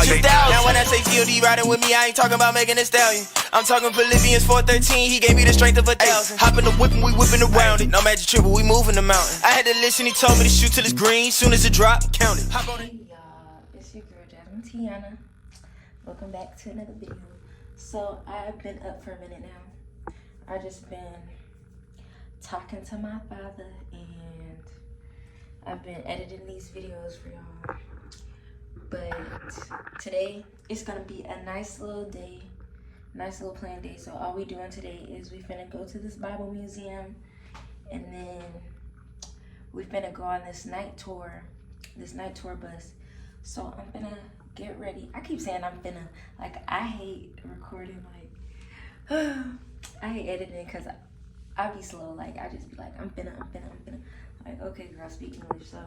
stallion. Now when I say G.O.D. riding with me, I ain't talking about making a stallion. I'm talking Philippians 4:13, he gave me the strength of 1,000. Hop in the whip and we whipping around it. No magic triple, we moving the mountain. I had to listen, he told me to shoot till it's green. Soon as it drop, count it. Hop on it. Hey y'all, it's your girl Jasmine Tiana. Welcome back to another video. So I've been up for a minute now. I just been talking to my father and I've been editing these videos for y'all. But today it's gonna be a nice little day, nice little planned day. So all we doing today is we finna go to this Bible museum and then we finna go on this night tour bus. So I'm finna get ready. I keep saying I'm finna, like, I hate recording, like, I hate editing because I be slow. Like, I just be like, I'm finna. Like, okay, girl, speak English. So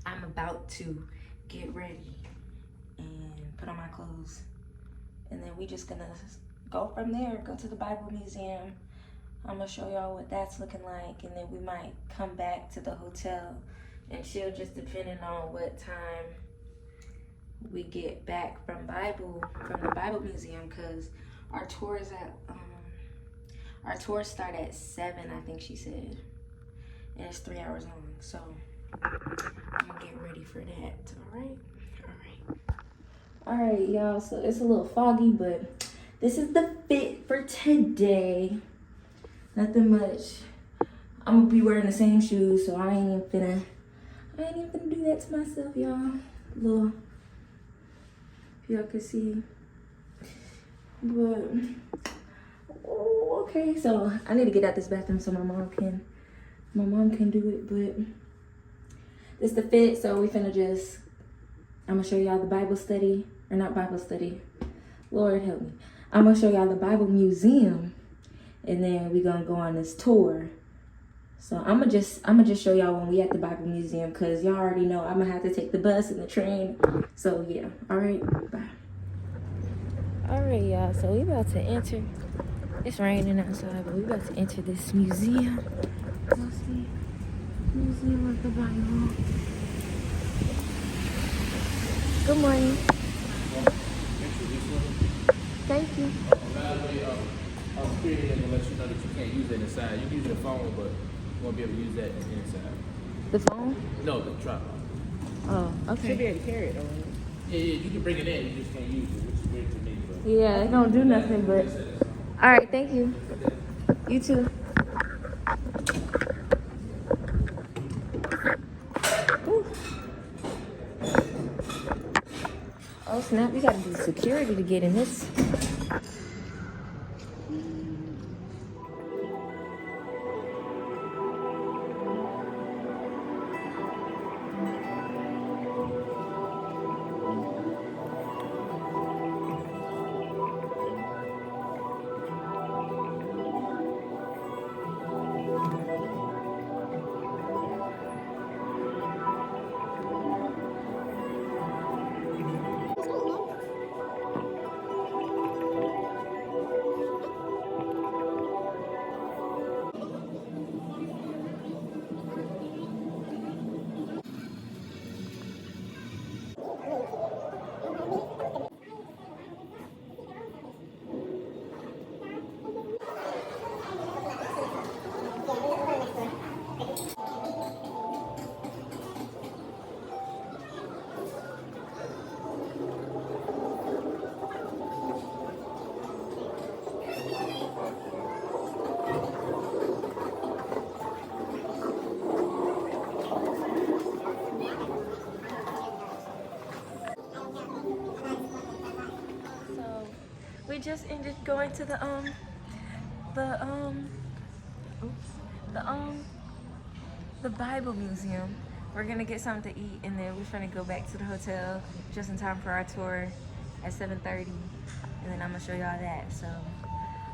I'm about to get ready and put on my clothes. And then we just gonna go from there, go to the Bible Museum. I'm gonna show y'all what that's looking like. And then we might come back to the hotel and chill, just depending on what time we get back from the Bible Museum, because our tours start at 7, I think she said, and it's 3 hours long. So I'm gonna get ready for that. All right, y'all. So it's a little foggy, but this is the fit for today. Nothing much. I'm gonna be wearing the same shoes, so I ain't even finna do that to myself, y'all. Little, if y'all can see. But oh, okay. So I need to get out this bathroom so my mom can do it. But this the fit. So we finna I'm gonna show y'all the Bible study, or not Bible study. Lord help me. I'm gonna show y'all the Bible Museum, and then we gonna go on this tour. So I'm gonna just show y'all when we at the Bible Museum, because y'all already know I'm gonna have to take the bus and the train. So yeah, all right, bye. All right, y'all, so we about to enter. It's raining outside, but we about to enter this museum. Let's see, Museum of the Bible. Good morning. Thank you. Our security is going to let you know that you can't use it inside. You can use your phone, but you won't be able to use that inside. The phone? No, the tripod. Oh, okay. Should be able to carry it, though. Yeah, you can bring it in, you just can't use it, which is weird to me. But Yeah, it don't do nothing, but. All right, thank you. You too. Ooh. Oh snap, we gotta do security to get in this. We just ended going to the Bible Museum. We're gonna get something to eat, and then we're trying to go back to the hotel just in time for our tour at 7:30, and then I'm gonna show y'all that. So,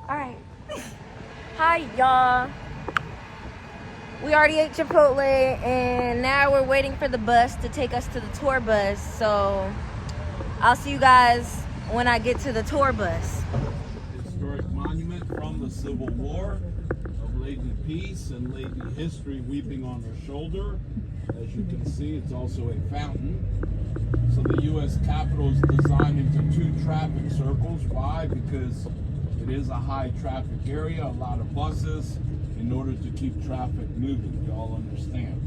all right. Hi, y'all. We already ate Chipotle, and now we're waiting for the bus to take us to the tour bus. So, I'll see you guys when I get to the tour bus. Historic monument from the Civil War of Lady Peace and Lady History weeping on her shoulder. As you can see, it's also a fountain. So the U.S. Capitol is designed into 2 traffic circles. Why? Because it is a high traffic area, a lot of buses, in order to keep traffic moving. You all understand?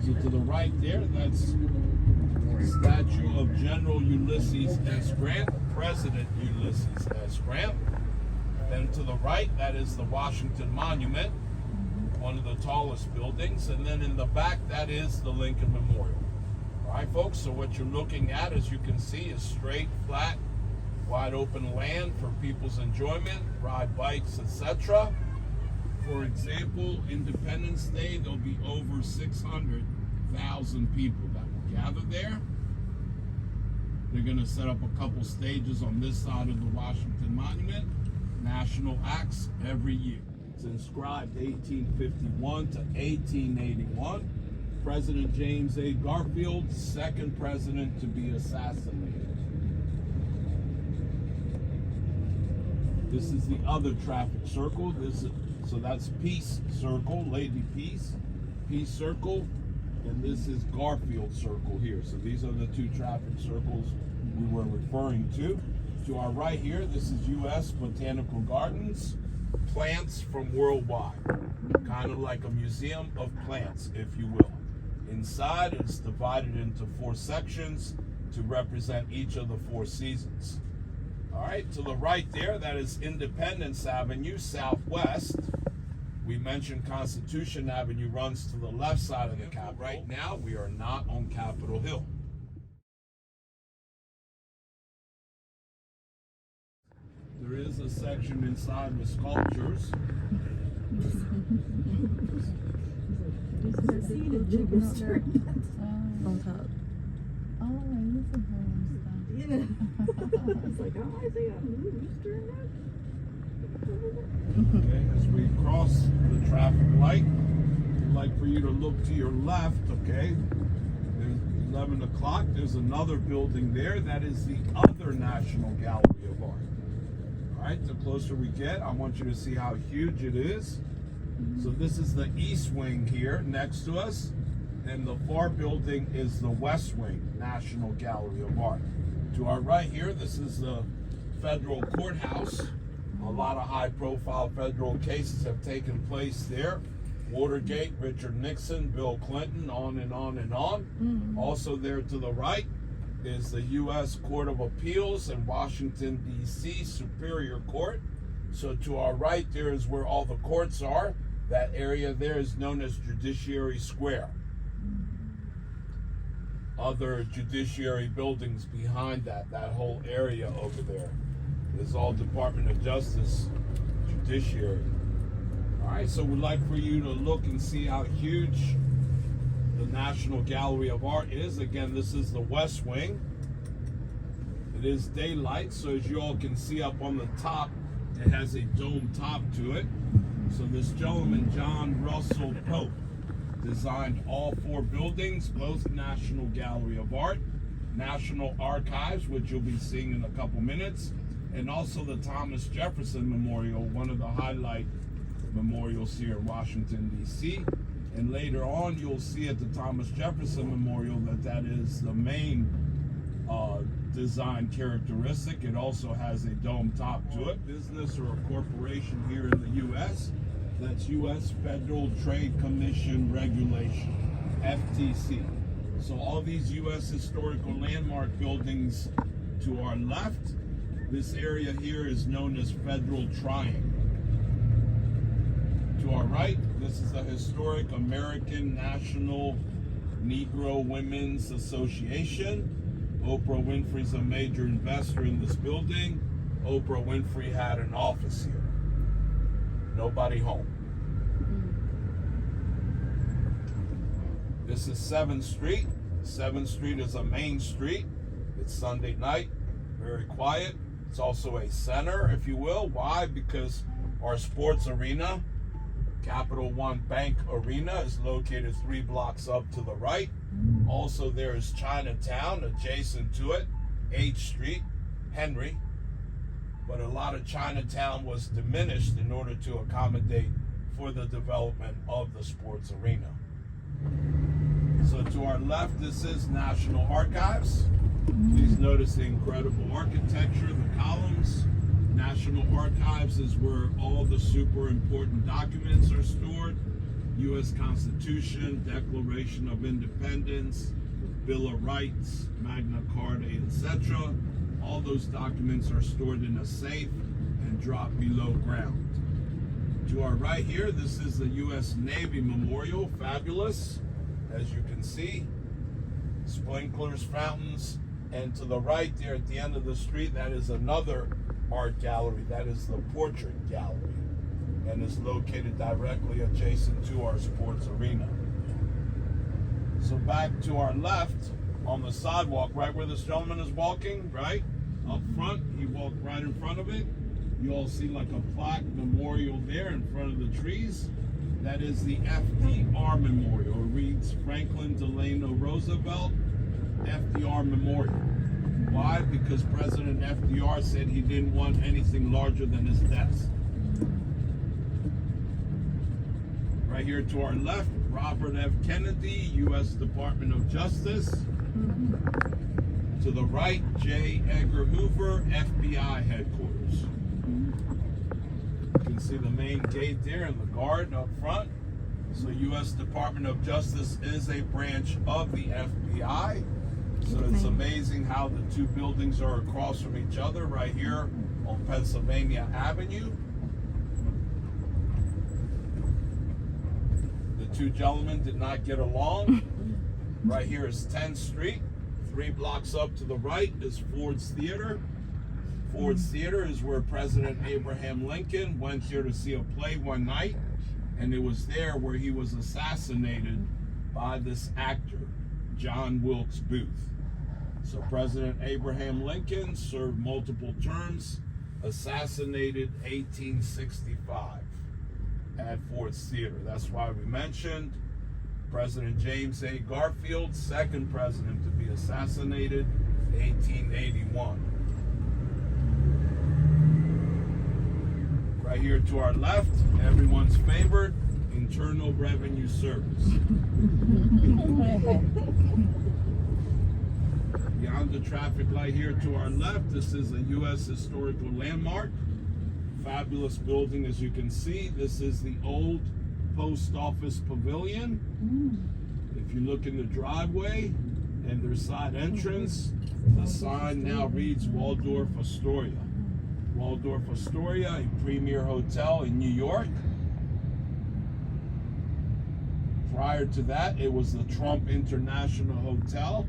So to the right there, that's the statue of General Ulysses S. Grant, President Ulysses S. Grant. Then to the right, that is the Washington Monument, one of the tallest buildings. And then in the back, that is the Lincoln Memorial. All right, folks, so what you're looking at, as you can see, is straight, flat, wide open land for people's enjoyment, ride bikes, etc. For example, Independence Day, there'll be over 600,000 people that will gather there. They're going to set up a couple stages on this side of the Washington Monument. National acts every year. It's inscribed 1851 to 1881. President James A. Garfield, second president to be assassinated. This is the other traffic circle. So that's Peace Circle, Lady Peace, Peace Circle, and this is Garfield Circle here. So these are the 2 traffic circles we were referring to. To our right here, this is U.S. Botanical Gardens, plants from worldwide, kind of like a museum of plants, if you will. Inside, it's divided into 4 sections to represent each of the 4 seasons. All right, to the right there, that is Independence Avenue, southwest. We mentioned Constitution Avenue runs to the left side of the Capitol. Right now, we are not on Capitol Hill. There is a section inside with sculptures. On top. Oh, it's a home stuff. Yeah. It's like, how I say a rooster in that? Okay, as we cross the traffic light, I'd like for you to look to your left, okay? There's 11 o'clock. There's another building there. That is the other National Gallery of Art. All right, the closer we get, I want you to see how huge it is. So this is the East Wing here next to us. And the far building is the West Wing, National Gallery of Art. To our right here, this is the federal courthouse. A lot of high-profile federal cases have taken place there. Watergate, Richard Nixon, Bill Clinton, on and on and on. Also there to the right is the U.S. Court of Appeals in Washington, D.C. Superior Court. So to our right there is where all the courts are. That area there is known as Judiciary Square. Other judiciary buildings behind that whole area over there is all Department of Justice Judiciary. All right, so we'd like for you to look and see how huge the National Gallery of Art is. Again, this is the West Wing. It is daylight, so as you all can see up on the top, it has a dome top to it. So this gentleman, John Russell Pope, designed all 4 buildings, both National Gallery of Art, National Archives, which you'll be seeing in a couple minutes, and also the Thomas Jefferson Memorial, one of the highlight memorials here in Washington, D.C. And later on, you'll see at the Thomas Jefferson Memorial that is the main design characteristic. It also has a dome top to it. Business or a corporation here in the U.S., that's U.S. Federal Trade Commission Regulation, FTC. So all these U.S. historical landmark buildings to our left, this area here is known as Federal Triangle. To our right, this is the historic American National Negro Women's Association. Oprah Winfrey's a major investor in this building. Oprah Winfrey had an office here. Nobody home. This is 7th Street. 7th Street is a main street. It's Sunday night, very quiet. It's also a center, if you will. Why? Because our sports arena, Capital One Bank Arena, is located 3 blocks up to the right. Also, there is Chinatown adjacent to it, 8th Street, Henry. But a lot of Chinatown was diminished in order to accommodate for the development of the sports arena. So to our left, this is National Archives. Please notice the incredible architecture, the columns. National Archives is where all the super important documents are stored. U.S. Constitution, Declaration of Independence, Bill of Rights, Magna Carta, etc. All those documents are stored in a safe and dropped below ground. To our right here, this is the U.S. Navy Memorial. Fabulous, as you can see. Sprinklers, fountains, and to the right there at the end of the street, that is another art gallery. That is the Portrait Gallery, and is located directly adjacent to our sports arena. So back to our left on the sidewalk, right where this gentleman is walking, right up front, he walked right in front of it. You all see like a plaque memorial there in front of the trees. That is the FDR Memorial. It reads Franklin Delano Roosevelt FDR Memorial. Why? Because President FDR said he didn't want anything larger than his desk. Right here to our left, Robert F. Kennedy, U.S. Department of Justice. To the right, J. Edgar Hoover, FBI headquarters. You can see the main gate there and the guard up front. So U.S. Department of Justice is a branch of the FBI. So it's amazing how the two buildings are across from each other right here on Pennsylvania Avenue. The two gentlemen did not get along. Right here is 10th Street. 3 blocks up to the right is Ford's Theater. Ford's Theater is where President Abraham Lincoln went there to see a play one night, and it was there where he was assassinated by this actor, John Wilkes Booth. So President Abraham Lincoln served multiple terms, assassinated 1865 at Ford's Theater. That's why we mentioned President James A. Garfield, second president to be assassinated, 1881. Right here to our left, everyone's favorite, Internal Revenue Service. Beyond the traffic light here to our left, this is a U.S. historical landmark. Fabulous building, as you can see. This is the old post office pavilion. If you look in the driveway and their side entrance, the sign now reads Waldorf Astoria. Waldorf Astoria, a premier hotel in New York. Prior to that, it was the Trump International Hotel,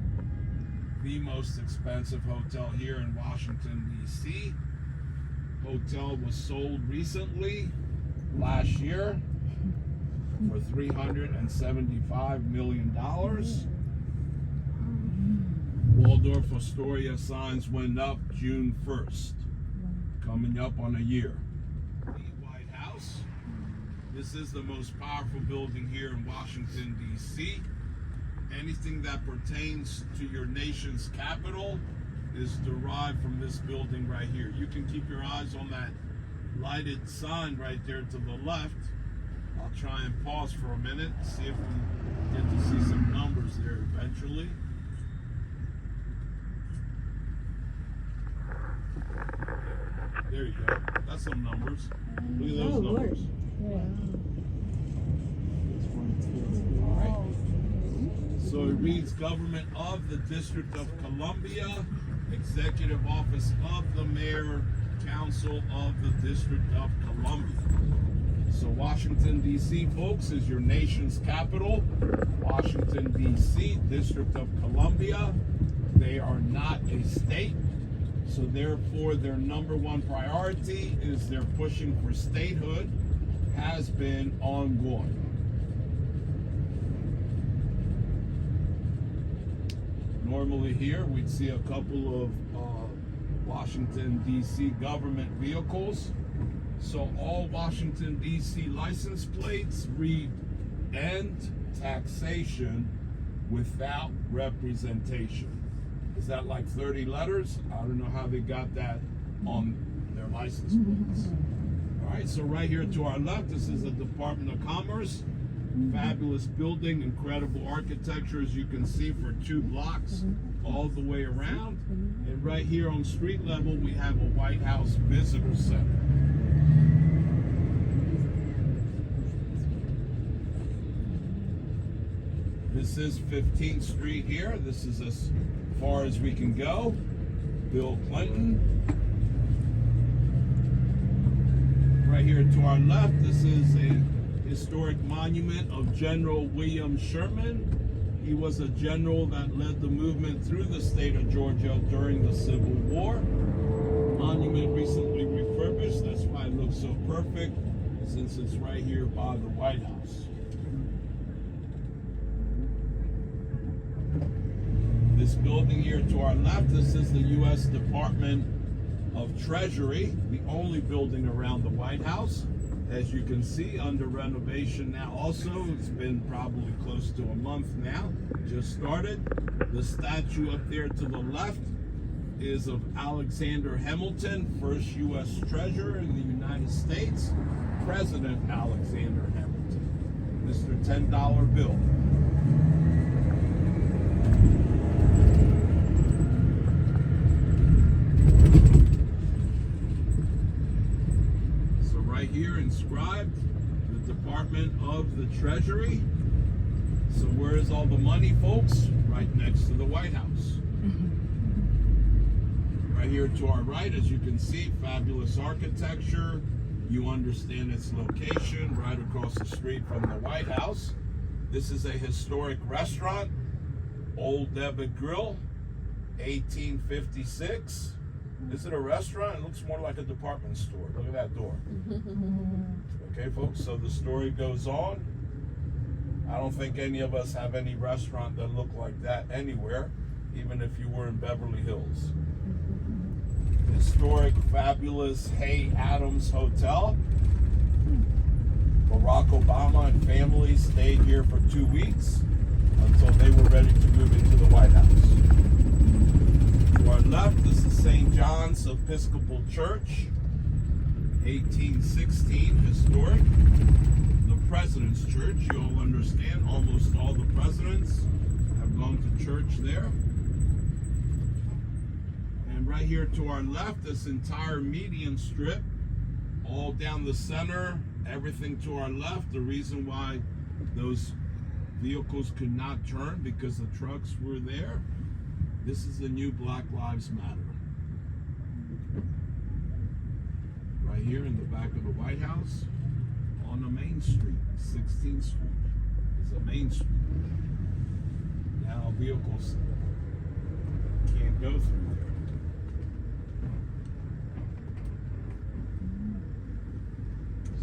the most expensive hotel here in Washington, D.C. Hotel was sold recently, last year, for $375 million. Waldorf Astoria signs went up June 1st, coming up on a year. The White House. This is the most powerful building here in Washington, D.C. Anything that pertains to your nation's capital is derived from this building right here. You can keep your eyes on that lighted sign right there to the left. I'll try and pause for a minute, see if we get to see some numbers there eventually. There you go. That's some numbers. Look at those numbers. All right. So it reads Government of the District of Columbia, Executive Office of the Mayor, Council of the District of Columbia. So Washington, D.C., folks, is your nation's capital. Washington, D.C., District of Columbia. They are not a state. So therefore, their number one priority is they're pushing for statehood, has been ongoing. Normally here, we'd see a couple of Washington, D.C. government vehicles. So all Washington, D.C. license plates read "End Taxation Without Representation." Is that like 30 letters? I don't know how they got that on their license plates. All right, so right here to our left, this is the Department of Commerce. Fabulous building, incredible architecture, as you can see, for 2 blocks all the way around. And right here on street level, we have a White House Visitor Center. This is 15th Street here. This is as far as we can go. Bill Clinton. Right here to our left, this is a historic monument of General William Sherman. He was a general that led the movement through the state of Georgia during the Civil War. Monument recently refurbished. That's why it looks so perfect, since it's right here by the White House. This building here to our left, this is the U.S. Department of Treasury, the only building around the White House. As you can see, under renovation now also. It's been probably close to a month now, just started. The statue up there to the left is of Alexander Hamilton, first U.S. Treasurer in the United States, President Alexander Hamilton, Mr. $10 bill. Here inscribed, the Department of the Treasury. So where is all the money, folks? Right next to the White House. Right here to our right, as you can see, fabulous architecture. You understand its location, right across the street from the White House. This is a historic restaurant, Old Devitt Grill, 1856. Is it a restaurant? It looks more like a department store. Look at that door. Okay, folks, so the story goes on. I don't think any of us have any restaurant that look like that anywhere, even if you were in Beverly Hills. Historic, fabulous Hay Adams Hotel. Barack Obama and family stayed here for 2 weeks until they were ready to move into the White House. To our left, this is St. John's Episcopal Church, 1816, historic. The President's Church, you all understand, almost all the presidents have gone to church there. And right here to our left, this entire median strip, all down the center, everything to our left. The reason why those vehicles could not turn, because the trucks were there. This is the new Black Lives Matter. Right here in the back of the White House, on the main street, 16th Street, is a main street. Now vehicles can't go through there.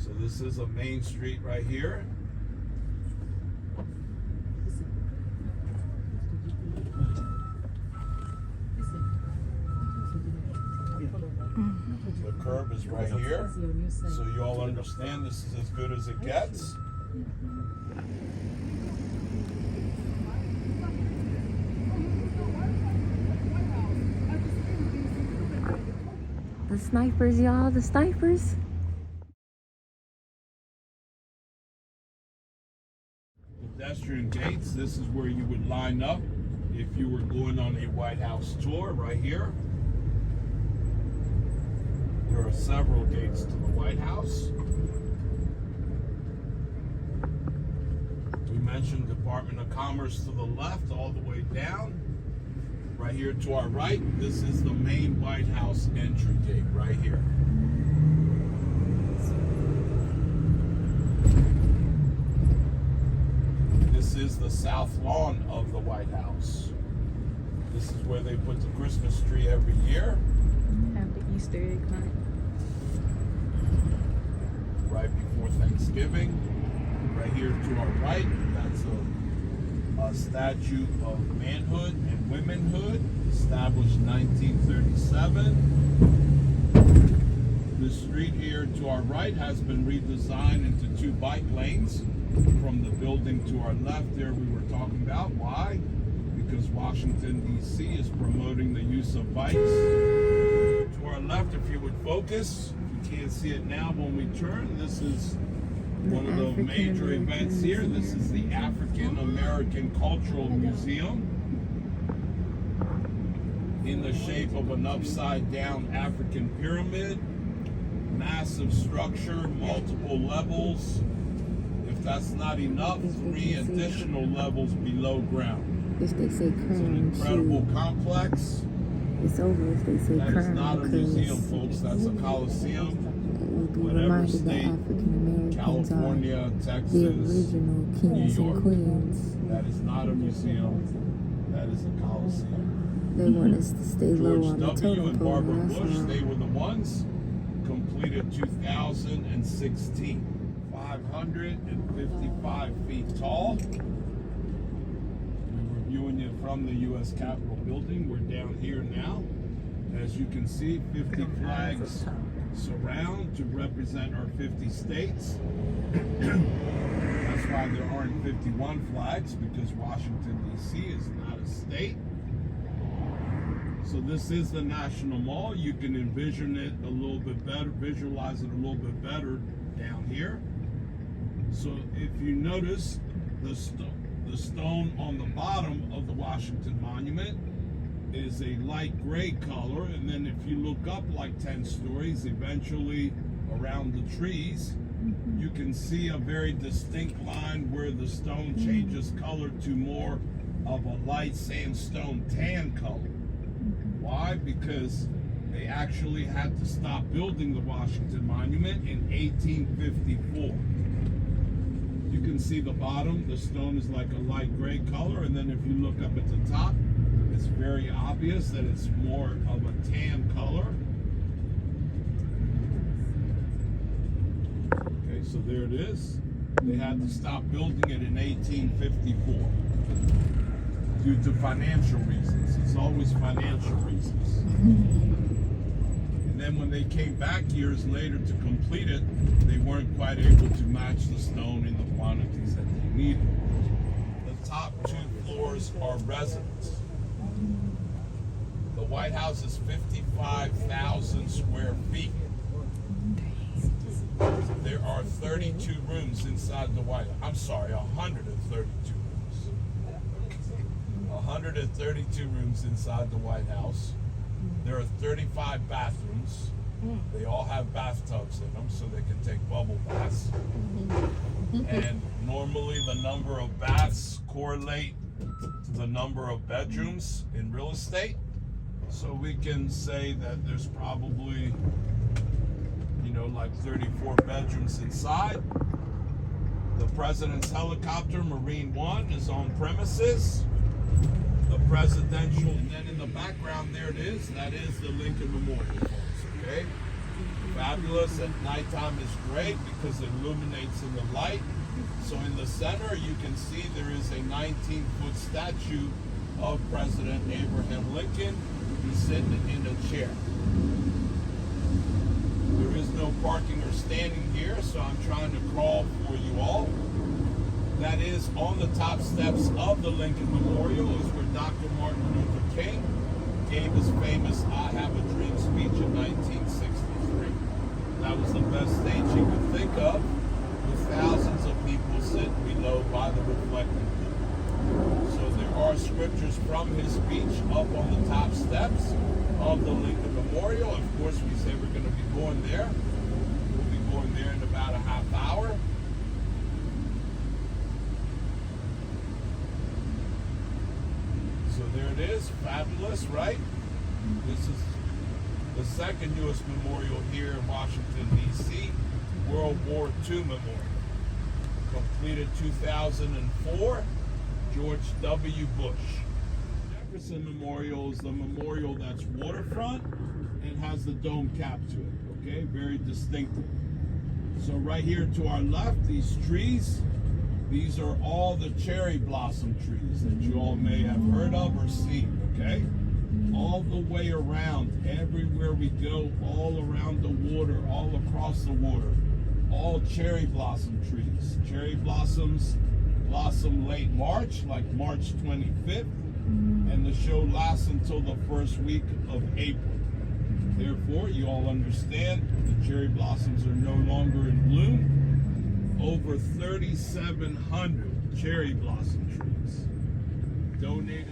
So this is a main street right here. The curb is right here, so you all understand this is as good as it gets. The snipers, y'all, the snipers. Pedestrian gates, this is where you would line up if you were going on a White House tour, right here. There are several gates to the White House. We mentioned Department of Commerce to the left, all the way down. Right here to our right, this is the main White House entry gate, right here. This is the south lawn of the White House. This is where they put the Christmas tree every year. Have the Easter egg hunt. Right before Thanksgiving. Right here to our right, that's a statue of manhood and womanhood, established 1937. The street here to our right has been redesigned into 2 bike lanes from the building to our left there we were talking about. Why? Because Washington, D.C. is promoting the use of bikes. To our left, if you would focus, if you can't see it now when we turn, this is one of the major events here. This is the African American Cultural Museum, in the shape of an upside down African pyramid. Massive structure, multiple levels. If that's not enough, 3 additional levels below ground. If they say It's an crown, incredible complex. it's over if they say That is crown, not a museum, because folks. That's a coliseum. we'll be Whatever reminded that state, African Americans are California, the Texas, original kings New York. and queens. That is not a museum. That is a coliseum. They want us to stay low George on the W. totem and pole. Barbara That's Bush, all. they were the ones. Completed 2016. 555 feet tall. We were viewing it from the U.S. Capitol building. We're down here now. As you can see, 50 flags surround to represent our 50 states. That's why there aren't 51 flags, because Washington, D.C. is not a state. So this is the National Mall. You can envision it a little bit better, visualize it a little bit better down here. So if you notice, the stone on the bottom of the Washington Monument is a light gray color, and then if you look up like 10 stories, eventually around the trees, you can see a very distinct line where the stone changes color to more of a light sandstone tan color. Why? Because they actually had to stop building the Washington Monument in 1854. You can see the bottom, the stone is like a light gray color, and then if you look up at the top, it's very obvious that it's more of a tan color. Okay, so there it is. They had to stop building it in 1854 due to financial reasons. It's always financial reasons. And then when they came back years later to complete it, they weren't quite able to match the stone in the quantities that they needed. The top 2 floors are residence. The White House is 55,000 square feet. There are 32 rooms inside the White House. I'm sorry, 132 rooms. 132 rooms inside the White House. There are 35 bathrooms. They all have bathtubs in them so they can take bubble baths. And normally the number of baths correlate to the number of bedrooms in real estate. So we can say that there's probably, like 34 bedrooms inside. The president's helicopter, Marine One, is on premises. The presidential, and then in the background there it is, that is the Lincoln Memorial, folks, okay? Fabulous. At nighttime is great because it illuminates in the light. So in the center you can see there is a 19-foot statue of President Abraham Lincoln. He's sitting in a chair. There is no parking or standing here, so I'm trying to crawl for you all. That is on the top steps of the Lincoln Memorial is where Dr. Martin Luther King gave his famous I Have a Dream speech in 1963. That was the best stage he could think of, with thousands of people sitting below by the reflecting pool. So there are scriptures from his speech up on the top steps of the Lincoln Memorial. Of course, we say we're going to be going there. We'll be going there in about a half hour. So there it is, fabulous, right? This is the second U.S. memorial here in Washington, D.C., World War II Memorial. Completed 2004, George W. Bush. Jefferson Memorial is the memorial that's waterfront and has the dome cap to it, okay? Very distinctive. So right here to our left, these trees, these are all the cherry blossom trees that you all may have heard of or seen, okay? All the way around, everywhere we go, all around the water, all across the water, all cherry blossom trees. Cherry blossoms blossom late March, like March 25th, and the show lasts until the first week of April. Therefore, you all understand the cherry blossoms are no longer in bloom. over 3,700 cherry blossom trees donated.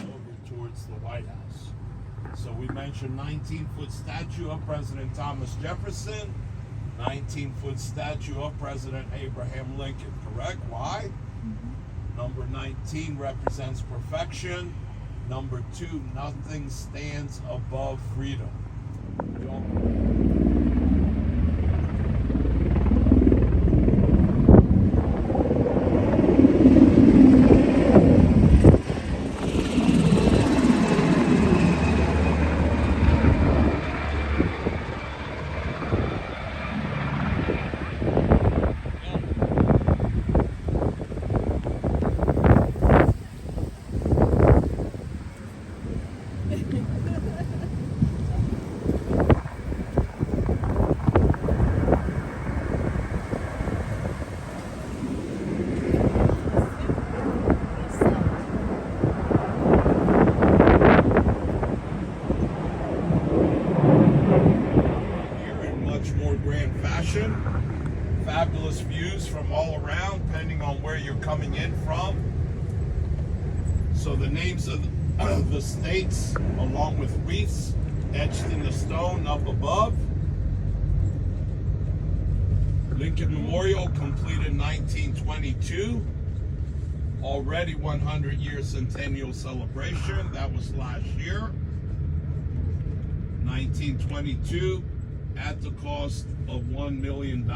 Over towards the White House. So we mentioned 19-foot statue of President Thomas Jefferson, 19-foot statue of President Abraham Lincoln, correct? Why? Number 19 represents perfection. Number 2, nothing stands above freedom. We all- Here in much more grand fashion, fabulous views from all around, depending on where you're coming in from. So the names of the states, along with wreaths etched in the stone up above. Lincoln Memorial completed 1922. Already 100-year centennial celebration. That was last year. 1922 at the cost of $1 million.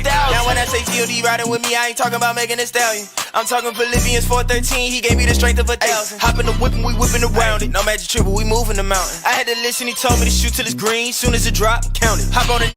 Now when I say G.O.D. riding with me, I ain't talking about making a stallion. I'm talking Philippians 4:13, he gave me the strength of 1,000. Hop in the whip and we whipping around it. No magic trick, but we moving the mountain. I had to listen, he told me to shoot till it's green. Soon as it drop, count it. Hop on it.